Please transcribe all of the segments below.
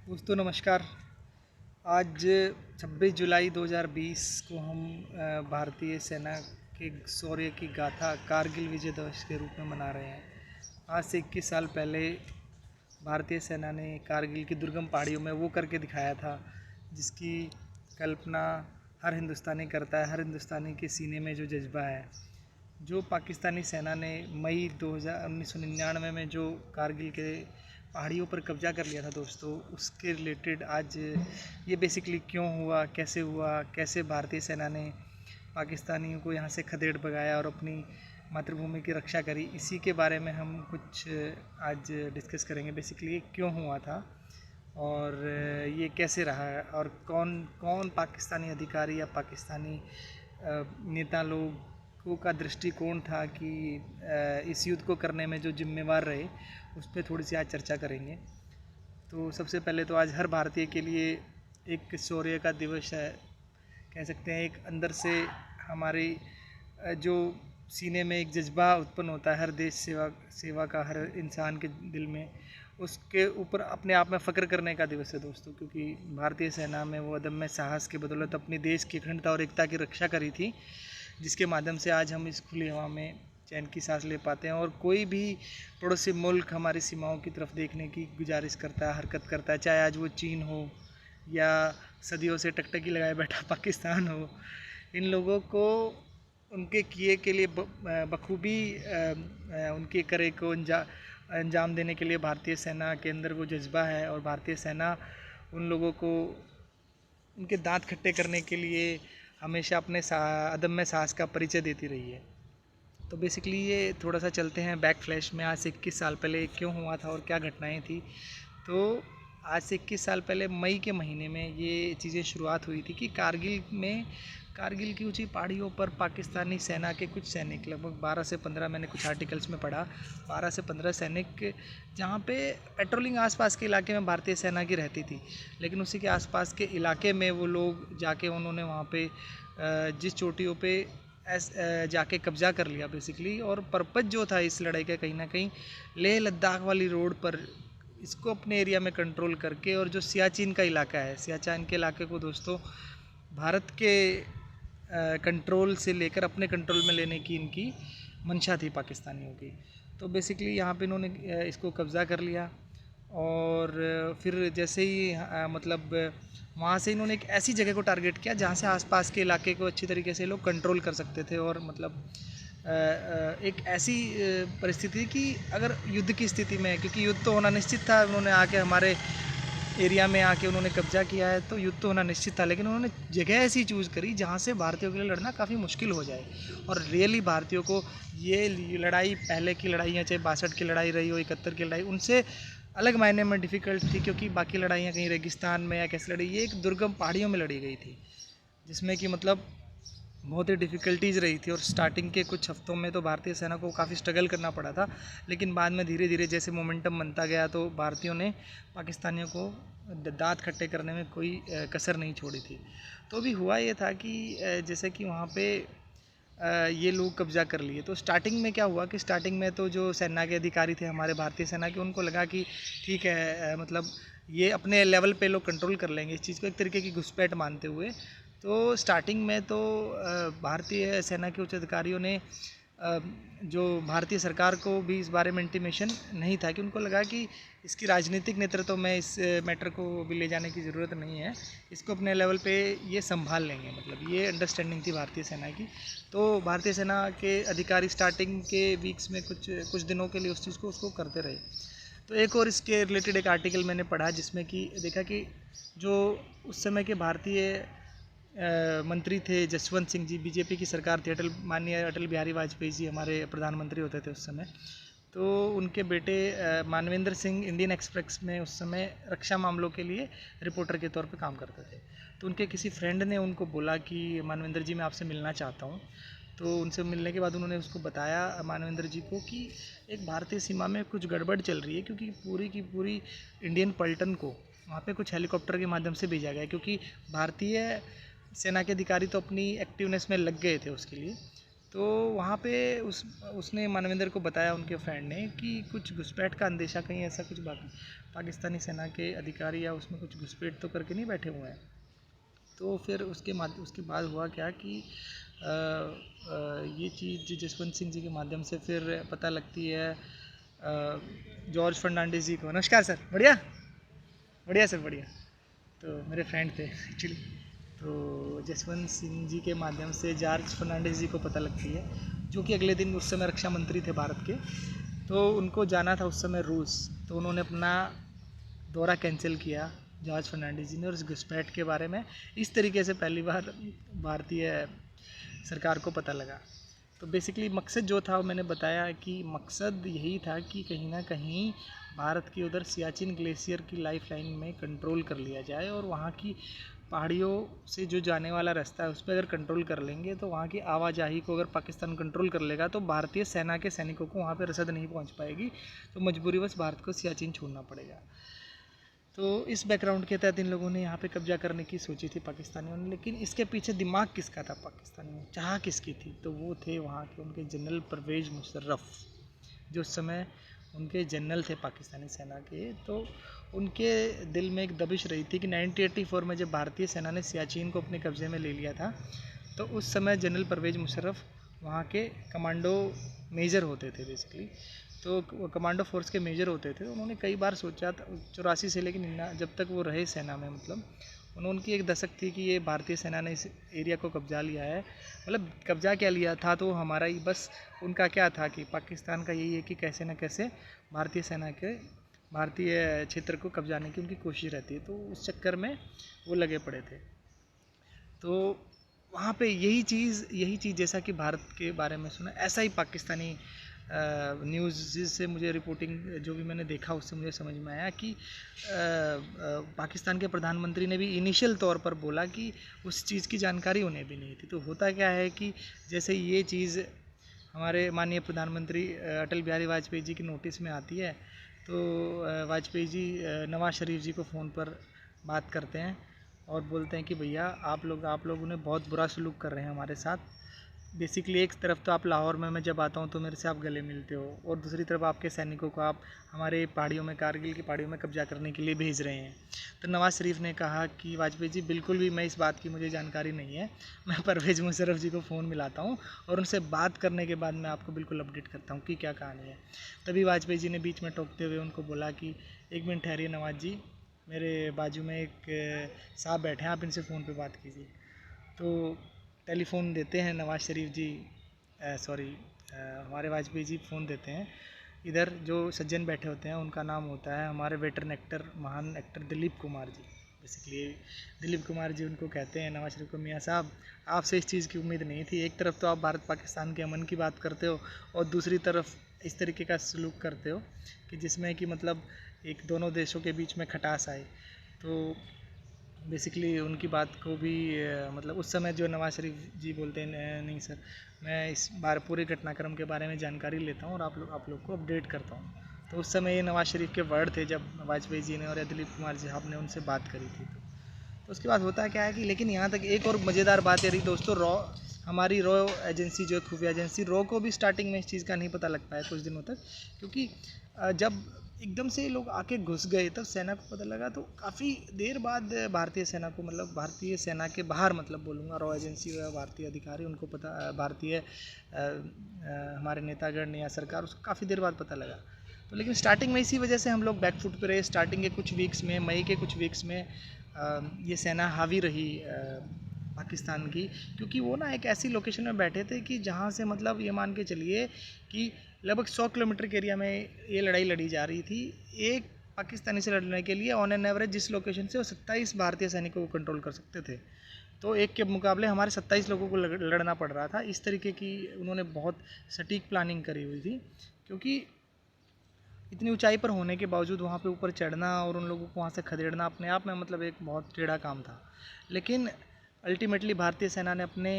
दोस्तों नमस्कार। आज 26 जुलाई 2020 को हम भारतीय सेना के शौर्य की गाथा कारगिल विजय दिवस के रूप में मना रहे हैं। आज से 21 साल पहले भारतीय सेना ने कारगिल की दुर्गम पहाड़ियों में वो करके दिखाया था जिसकी कल्पना हर हिंदुस्तानी करता है। हर हिंदुस्तानी के सीने में जो जज्बा है, जो पाकिस्तानी सेना ने मई 1999 में जो कारगिल के पहाड़ियों पर कब्जा कर लिया था दोस्तों, उसके रिलेटेड आज ये बेसिकली क्यों हुआ, कैसे भारतीय सेना ने पाकिस्तानियों को यहाँ से खदेड़ भगाया और अपनी मातृभूमि की रक्षा करी, इसी के बारे में हम कुछ आज डिस्कस करेंगे। बेसिकली ये क्यों हुआ था और ये कैसे रहा है और कौन कौन पाकिस्तानी अधिकारी या पाकिस्तानी नेता लोगों का दृष्टिकोण था कि इस युद्ध को करने में जो जिम्मेवार रहे, उस पर थोड़ी सी आज चर्चा करेंगे। तो सबसे पहले तो आज हर भारतीय के लिए एक शौर्य का दिवस है, कह सकते हैं। एक अंदर से हमारी जो सीने में एक जज्बा उत्पन्न होता है हर देश सेवा का हर इंसान के दिल में, उसके ऊपर अपने आप में फ़ख्र करने का दिवस है दोस्तों। क्योंकि भारतीय सेना में वो अदम्य साहस के बदौलत अपने देश की अखंडता और एकता की रक्षा करी थी, जिसके माध्यम से आज हम इस खुली हवा में चैन की सांस ले पाते हैं। और कोई भी पड़ोसी मुल्क हमारी सीमाओं की तरफ देखने की गुजारिश करता है, हरकत करता है, चाहे आज वो चीन हो या सदियों से टकटकी लगाए बैठा पाकिस्तान हो, इन लोगों को उनके किए के लिए बखूबी उनके करे को अंजाम देने के लिए भारतीय सेना के अंदर वो जज्बा है। और भारतीय सेना उन लोगों को उनके दांत खट्टे करने के लिए हमेशा अपने अदम्य साहस का परिचय देती रही है। तो बेसिकली ये थोड़ा सा चलते हैं बैक फ्लैश में, आज से 21 साल पहले क्यों हुआ था और क्या घटनाएं थी। तो आज से 21 साल पहले मई के महीने में ये चीज़ें शुरुआत हुई थी कि कारगिल की ऊंची पहाड़ियों पर पाकिस्तानी सेना के कुछ सैनिक, लगभग 12 से 15, मैंने कुछ आर्टिकल्स में पढ़ा, 12 से 15 सैनिक, जहाँ पे पेट्रोलिंग आसपास के इलाके में भारतीय सेना की रहती थी, लेकिन उसी के आसपास के इलाके में वो लोग जाके उन्होंने वहाँ पे जिस चोटियों पे जाके कब्जा कर लिया बेसिकली। और पर्पज़ जो था इस लड़ाई का कहीं ना कहीं लेह लद्दाख वाली रोड पर इसको अपने एरिया में कंट्रोल करके, और जो सियाचिन का इलाका है, सियाचिन के इलाके को दोस्तों भारत के कंट्रोल से लेकर अपने कंट्रोल में लेने की इनकी मंशा थी पाकिस्तानियों की। तो बेसिकली यहाँ पे इन्होंने इसको कब्ज़ा कर लिया। और फिर जैसे ही मतलब वहाँ से इन्होंने एक ऐसी जगह को टारगेट किया जहाँ से आसपास के इलाके को अच्छी तरीके से लोग कंट्रोल कर सकते थे। और मतलब एक ऐसी परिस्थिति कि अगर युद्ध की स्थिति में, क्योंकि युद्ध तो होना निश्चित था, उन्होंने आके हमारे एरिया में आके उन्होंने कब्जा किया है तो युद्ध तो होना निश्चित था, लेकिन उन्होंने जगह ऐसी चूज़ करी जहाँ से भारतीयों के लिए लड़ना काफ़ी मुश्किल हो जाए। और रियली भारतीयों को ये लड़ाई, पहले की लड़ाइयाँ चाहे 62 की लड़ाई रही हो, 71 की लड़ाई, उनसे अलग मायने में डिफ़िकल्ट थी। क्योंकि बाकी लड़ाइयाँ कहीं रेगिस्तान में या कैसे लड़ी, ये एक दुर्गम पहाड़ियों में लड़ी गई थी, जिसमें कि मतलब बहुत ही डिफ़िकल्टीज़ रही थी। और स्टार्टिंग के कुछ हफ्तों में तो भारतीय सेना को काफ़ी स्ट्रगल करना पड़ा था, लेकिन बाद में धीरे धीरे जैसे मोमेंटम बनता गया तो भारतीयों ने पाकिस्तानियों को दांत खट्टे करने में कोई कसर नहीं छोड़ी थी। तो भी हुआ ये था कि जैसे कि वहाँ पे ये लोग कब्जा कर लिए। तो स्टार्टिंग में क्या हुआ कि स्टार्टिंग में तो जो सेना के अधिकारी थे हमारे भारतीय सेना के, उनको लगा कि ठीक है, मतलब ये अपने लेवल पे लोग कंट्रोल कर लेंगे, इस चीज़ को एक तरीके की घुसपैठ मानते हुए। तो स्टार्टिंग में तो भारतीय सेना के उच्च अधिकारियों ने जो भारतीय सरकार को भी इस बारे में इंटीमेशन नहीं था, कि उनको लगा कि इसकी राजनीतिक नेतृत्व में इस मैटर को भी ले जाने की ज़रूरत नहीं है, इसको अपने लेवल पे ये संभाल लेंगे, मतलब ये अंडरस्टैंडिंग थी भारतीय सेना की। तो भारतीय सेना के अधिकारी स्टार्टिंग के वीक्स में कुछ दिनों के लिए उस चीज़ को उसको करते रहे। तो एक और इसके रिलेटेड एक आर्टिकल मैंने पढ़ा जिसमें कि देखा कि जो उस समय के भारतीय मंत्री थे जसवंत सिंह जी, बीजेपी की सरकार थी, माननीय अटल बिहारी वाजपेयी जी हमारे प्रधानमंत्री होते थे उस समय। तो उनके बेटे मानवेंद्र सिंह इंडियन एक्सप्रेस में उस समय रक्षा मामलों के लिए रिपोर्टर के तौर पे काम करते थे। तो उनके किसी फ्रेंड ने उनको बोला कि मानवेंद्र जी मैं आपसे मिलना चाहता हूँ। तो उनसे मिलने के बाद उन्होंने उसको बताया मानवेंद्र जी को कि एक भारतीय सीमा में कुछ गड़बड़ चल रही है, क्योंकि पूरी की पूरी इंडियन पलटन को वहाँ पे कुछ हेलीकॉप्टर के माध्यम से भेजा गया, क्योंकि भारतीय सेना के अधिकारी तो अपनी एक्टिवनेस में लग गए थे उसके लिए। तो वहाँ पे उसने मानवेंद्र को बताया उनके फ्रेंड ने कि कुछ घुसपैठ का अंदेशा, कहीं ऐसा कुछ पाकिस्तानी सेना के अधिकारी या उसमें कुछ घुसपैठ तो करके नहीं बैठे हुए हैं। तो फिर उसके बाद हुआ क्या कि ये चीज़ जसवंत सिंह जी के माध्यम से फिर पता लगती है जॉर्ज फर्नांडिस जी को। नमस्कार सर, बढ़िया बढ़िया सर, बढ़िया। तो मेरे फ्रेंड थे एक्चुअली। तो जसवंत सिंह जी के माध्यम से जॉर्ज फर्नांडिस जी को पता लगती है, जो कि अगले दिन उस समय रक्षा मंत्री थे भारत के। तो उनको जाना था उस समय रूस, तो उन्होंने अपना दौरा कैंसिल किया जॉर्ज फर्नांडिस जी ने, और इस घुसपैठ के बारे में इस तरीके से पहली बार भारतीय सरकार को पता लगा। तो बेसिकली मकसद जो था वो मैंने बताया कि मकसद यही था कि कहीं ना कहीं भारत की उधर सियाचिन ग्लेशियर की लाइफ लाइन में कंट्रोल कर लिया जाए, और वहाँ की पहाड़ियों से जो जाने वाला रास्ता है उस पर अगर कंट्रोल कर लेंगे तो वहाँ की आवाजाही को अगर पाकिस्तान कंट्रोल कर लेगा तो भारतीय सेना के सैनिकों को वहाँ पर रसद नहीं पहुँच पाएगी, तो मजबूरीवश भारत को सियाचिन छोड़ना पड़ेगा। तो इस बैकग्राउंड के तहत इन लोगों ने यहाँ पे कब्जा करने की सोची थी पाकिस्तानियों ने। लेकिन इसके पीछे दिमाग किसका था पाकिस्तानियों में, चाह किसकी थी? तो वो थे वहाँ के उनके जनरल परवेज़ मुशर्रफ, जो उस समय उनके जनरल थे पाकिस्तानी सेना के। तो उनके दिल में एक दबिश रही थी कि 1984 में जब भारतीय सेना ने सियाचिन को अपने कब्जे में ले लिया था, तो उस समय जनरल परवेज़ मुशर्रफ वहाँ के कमांडो मेजर होते थे बेसिकली। तो कमांडो फोर्स के मेजर होते थे। उन्होंने कई बार सोचा था 84 से लेकिन जब तक वो रहे सेना में, मतलब उनकी एक दशक थी कि ये भारतीय सेना ने इस एरिया को कब्जा लिया है। मतलब कब्जा क्या लिया था, तो हमारा ही बस उनका क्या था कि पाकिस्तान का यही है कि कैसे न कैसे भारतीय सेना के भारतीय क्षेत्र को कब्जाने की उनकी कोशिश रहती है। तो उस चक्कर में वो लगे पड़े थे। तो वहाँ पे यही चीज़ जैसा कि भारत के बारे में सुना, ऐसा ही पाकिस्तानी न्यूज़ से मुझे रिपोर्टिंग जो भी मैंने देखा उससे मुझे समझ में आया कि पाकिस्तान के प्रधानमंत्री ने भी इनिशियल तौर पर बोला कि उस चीज़ की जानकारी उन्हें भी नहीं थी। तो होता क्या है कि जैसे ये चीज़ हमारे माननीय प्रधानमंत्री अटल बिहारी वाजपेयी जी की नोटिस में आती है, तो वाजपेयी जी नवाज़ शरीफ जी को फ़ोन पर बात करते हैं और बोलते हैं कि भैया आप लोग उन्हें बहुत बुरा सलूक कर रहे हैं हमारे साथ। बेसिकली एक तरफ तो आप लाहौर में मैं जब आता हूँ तो मेरे से आप गले मिलते हो, और दूसरी तरफ आपके सैनिकों को आप हमारे पहाड़ियों में, कारगिल की पहाड़ियों में कब्जा करने के लिए भेज रहे हैं। तो नवाज़ शरीफ ने कहा कि वाजपेयी जी बिल्कुल भी मैं इस बात की मुझे जानकारी नहीं है, मैं परवेज़ मुशर्रफ जी को फ़ोन मिलाता हूँ और उनसे बात करने के बाद मैं आपको बिल्कुल अपडेट करता हूँ कि क्या कहानी है। तभी वाजपेयी जी ने बीच में टोकते हुए उनको बोला कि एक मिनट ठहरिए नवाज जी, मेरे बाजू में एक साहब बैठे हैं, आप इनसे फ़ोन पे बात कीजिए। तो टेलीफ़ोन देते हैं नवाज़ शरीफ जी, हमारे वाजपेयी जी फ़ोन देते हैं। इधर जो सज्जन बैठे होते हैं उनका नाम होता है हमारे वेटरन एक्टर, महान एक्टर दिलीप कुमार जी। बेसिकली दिलीप कुमार जी उनको कहते हैं नवाज शरीफ को, मियाँ साहब आपसे इस चीज़ की उम्मीद नहीं थी। एक तरफ तो आप भारत पाकिस्तान के अमन की बात करते हो और दूसरी तरफ इस तरीके का सलूक करते हो कि जिसमें कि मतलब एक दोनों देशों के बीच में खटास आए। तो बेसिकली उनकी बात को भी मतलब उस समय जो नवाज़ शरीफ जी बोलते हैं, नहीं सर मैं इस बार पूरे घटनाक्रम के बारे में जानकारी लेता हूँ और आप लोग को अपडेट करता हूँ। तो उस समय ये नवाज़ शरीफ के वर्ड थे जब वाजपेयी जी ने और दिलीप कुमार जी साहब ने उनसे बात करी थी। तो उसके बाद होता क्या है कि लेकिन यहाँ तक एक और मज़ेदार बात ये रही दोस्तों, हमारी रॉ एजेंसी जो है खुफिया एजेंसी रॉ को भी स्टार्टिंग में इस चीज़ का नहीं पता लग पाया कुछ दिनों तक, क्योंकि जब एकदम से लोग आके घुस गए तब सेना को पता लगा। तो काफ़ी देर बाद भारतीय सेना को, मतलब भारतीय सेना के बाहर मतलब बोलूँगा रॉ एजेंसी या भारतीय अधिकारी उनको पता, भारतीय हमारे नेतागण या सरकार उसको काफ़ी देर बाद पता लगा। तो लेकिन स्टार्टिंग में इसी वजह से हम लोग बैकफुट पे रहे। स्टार्टिंग के कुछ वीक्स में, मई के कुछ वीक्स में ये सेना हावी रही पाकिस्तान की, क्योंकि वो ना एक ऐसी लोकेशन में बैठे थे कि जहाँ से मतलब ये मान के चलिए कि लगभग 100 किलोमीटर के एरिया में ये लड़ाई लड़ी जा रही थी एक पाकिस्तानी से लड़ने के लिए। ऑन एन एवरेज जिस लोकेशन से वो 27 भारतीय सैनिकों को कंट्रोल कर सकते थे, तो एक के मुकाबले हमारे 27 लोगों को लड़ना पड़ रहा था। इस तरीके की उन्होंने बहुत सटीक प्लानिंग करी हुई थी, क्योंकि इतनी ऊंचाई पर होने के बावजूद वहाँ पे ऊपर चढ़ना और उन लोगों को वहाँ से खदेड़ना अपने आप में मतलब एक बहुत टेढ़ा काम था। लेकिन अल्टीमेटली भारतीय सेना ने अपने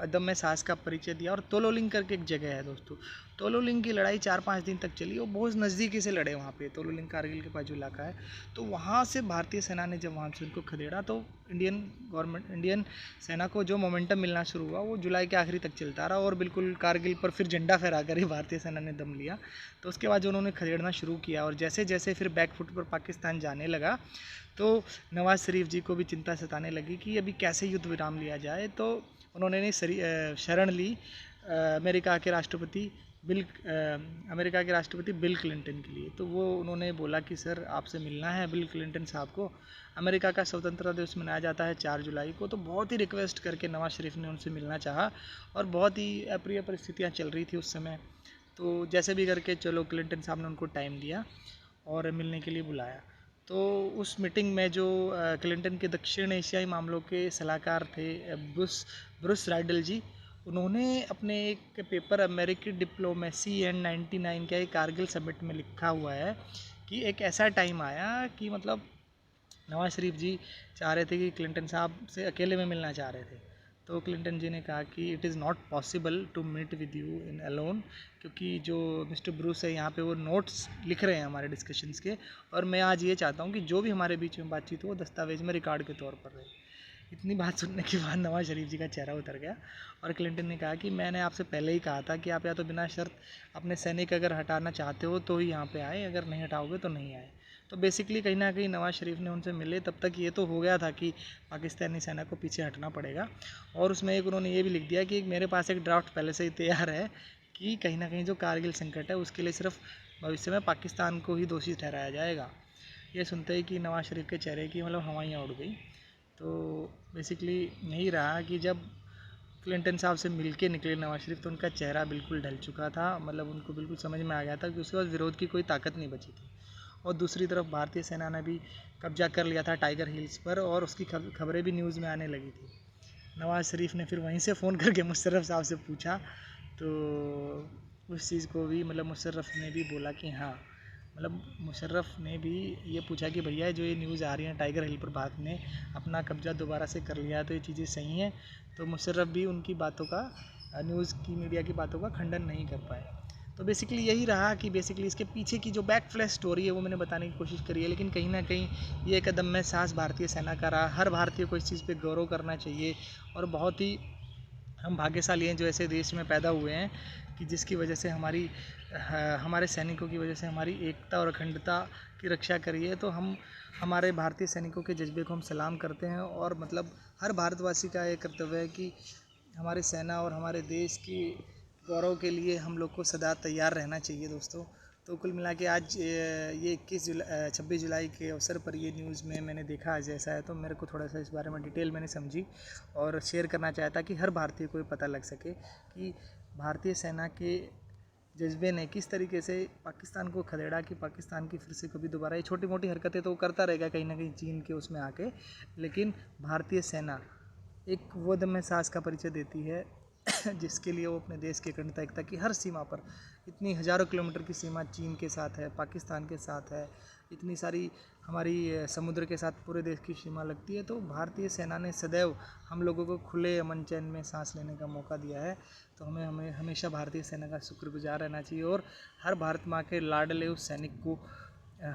अदम्य साहस का परिचय दिया। और तोलोलिंग करके एक जगह है दोस्तों, तोलोलिंग की लड़ाई 4-5 दिन तक चली और बहुत नज़दीकी से लड़े वहाँ पे। तोलोलिंग कारगिल के पास जो इलाका है, तो वहाँ से भारतीय सेना ने जब वहाँ से उनको खदेड़ा तो इंडियन सेना को जो मोमेंटम मिलना शुरू हुआ वो जुलाई के आखिरी तक चलता रहा और बिल्कुल कारगिल पर फिर झंडा फहरा कर ही भारतीय सेना ने दम लिया। तो उसके बाद जो उन्होंने खदेड़ना शुरू किया और जैसे जैसे फिर बैकफुट पर पाकिस्तान जाने लगा तो नवाज़ शरीफ जी को भी चिंता सताने लगी कि अभी कैसे युद्ध विराम लिया जाए। तो उन्होंने शरण ली अमेरिका के राष्ट्रपति बिल क्लिंटन के लिए। तो वो उन्होंने बोला कि सर आपसे मिलना है बिल क्लिंटन साहब को। अमेरिका का स्वतंत्रता दिवस मनाया जाता है 4 जुलाई को, तो बहुत ही रिक्वेस्ट करके नवाज़ शरीफ ने उनसे मिलना चाहा और बहुत ही अप्रिय परिस्थितियाँ चल रही थी उस समय। तो जैसे भी करके चलो क्लिंटन साहब ने उनको टाइम दिया और मिलने के लिए बुलाया। तो उस मीटिंग में जो क्लिंटन के दक्षिण एशियाई मामलों के सलाहकार थे ब्रूस राइडल जी, उन्होंने अपने एक पेपर अमेरिकी डिप्लोमेसी एंड 99 का एक कारगिल समिट में लिखा हुआ है कि एक ऐसा टाइम आया कि मतलब नवाज शरीफ जी चाह रहे थे कि क्लिंटन साहब से अकेले में मिलना चाह रहे थे। तो क्लिंटन जी ने कहा कि it is not possible to meet with you in alone, क्योंकि जो मिस्टर ब्रूस है यहाँ पे वो नोट्स लिख रहे हैं हमारे डिस्कशंस के, और मैं आज ये चाहता हूँ कि जो भी हमारे बीच में बातचीत हो वो दस्तावेज में रिकॉर्ड के तौर पर रहे। इतनी बात सुनने के बाद नवाज शरीफ जी का चेहरा उतर गया और क्लिंटन ने कहा कि मैंने आपसे पहले ही कहा था कि आप या तो बिना शर्त अपने सैनिक अगर हटाना चाहते हो तो ही यहाँ पे आए, अगर नहीं हटाओगे तो नहीं आए। तो बेसिकली कहीं ना कहीं नवाज़ शरीफ ने उनसे मिले तब तक ये तो हो गया था कि पाकिस्तानी सेना को पीछे हटना पड़ेगा, और उसमें एक उन्होंने ये भी लिख दिया कि मेरे पास एक ड्राफ्ट पहले से ही तैयार है कि कहीं ना कहीं जो कारगिल संकट है उसके लिए सिर्फ भविष्य में पाकिस्तान को ही दोषी ठहराया जाएगा। ये सुनते ही कि नवाज़ शरीफ के चेहरे की मतलब हवाइयाँ उड़ गई। तो बेसिकली यही रहा कि जब क्लिंटन साहब से मिल के निकले नवाज शरीफ तो उनका चेहरा बिल्कुल ढल चुका था, मतलब उनको बिल्कुल समझ में आ गया था कि उसके बाद विरोध की कोई ताकत नहीं बची थी। और दूसरी तरफ भारतीय सेना ने भी कब्जा कर लिया था टाइगर हिल्स पर और उसकी खबरें भी न्यूज़ में आने लगी थी। नवाज शरीफ ने फिर वहीं से फ़ोन करके मुशर्रफ साहब से पूछा, तो उस चीज़ को भी मतलब मुशर्रफ ने भी बोला कि हाँ, मतलब मुशर्रफ ने भी ये पूछा कि भैया जो ये न्यूज़ आ रही है टाइगर हिल पर भारत ने अपना कब्जा दोबारा से कर लिया तो ये चीज़ें सही हैं। तो मुशर्रफ भी उनकी बातों का न्यूज़ की मीडिया की बातों का खंडन नहीं कर पाए। तो बेसिकली यही रहा कि बेसिकली इसके पीछे की जो बैक फ्लैश स्टोरी है वो मैंने बताने की कोशिश करी है, लेकिन कहीं ना कहीं ये कदम में साहस भारतीय सेना का रहा। हर भारतीय को इस चीज़ पे गौरव करना चाहिए और बहुत ही हम भाग्यशाली हैं जो ऐसे देश में पैदा हुए हैं कि जिसकी वजह से हमारे सैनिकों की वजह से हमारी एकता और अखंडता की रक्षा करी है। तो हम हमारे भारतीय सैनिकों के जज्बे को हम सलाम करते हैं और मतलब हर भारतवासी का ये कर्तव्य है कि हमारी सेना और हमारे देश की गौरव के लिए हम लोग को सदा तैयार रहना चाहिए दोस्तों। तो कुल मिला के आज ये 26 जुलाई के अवसर पर ये न्यूज़ में मैंने देखा आज ऐसा है, तो मेरे को थोड़ा सा इस बारे में डिटेल मैंने समझी और शेयर करना चाहा था कि हर भारतीय को ये पता लग सके कि भारतीय सेना के जज्बे ने किस तरीके से पाकिस्तान को खदेड़ा कि पाकिस्तान की फिर से कभी दोबारा ये छोटी मोटी हरकतें तो वो करता रहेगा कहीं ना कहीं चीन के उसमें आके, लेकिन भारतीय सेना एक वो दम साहस का परिचय देती है जिसके लिए वो अपने देश की अखंडता एकता की हर सीमा पर, इतनी हज़ारों किलोमीटर की सीमा चीन के साथ है, पाकिस्तान के साथ है, इतनी सारी हमारी समुद्र के साथ पूरे देश की सीमा लगती है। तो भारतीय सेना ने सदैव हम लोगों को खुले अमन चैन में सांस लेने का मौका दिया है। तो हमें हमेशा भारतीय सेना का शुक्रगुजार रहना चाहिए और हर भारत माँ के लाडले उस सैनिक को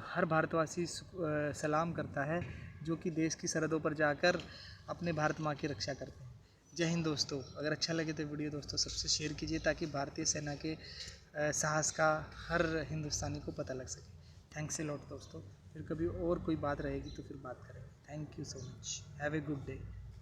हर भारतवासी सलाम करता है जो कि देश की सरहदों पर जाकर अपने भारत माँ की रक्षा करते हैं। जय हिंद दोस्तों। अगर अच्छा लगे तो वीडियो दोस्तों सबसे शेयर कीजिए ताकि भारतीय सेना के साहस का हर हिंदुस्तानी को पता लग सके। थैंक्स ए लॉट दोस्तों। फिर कभी और कोई बात रहेगी तो फिर बात करेंगे। Thank you so much. Have a good day.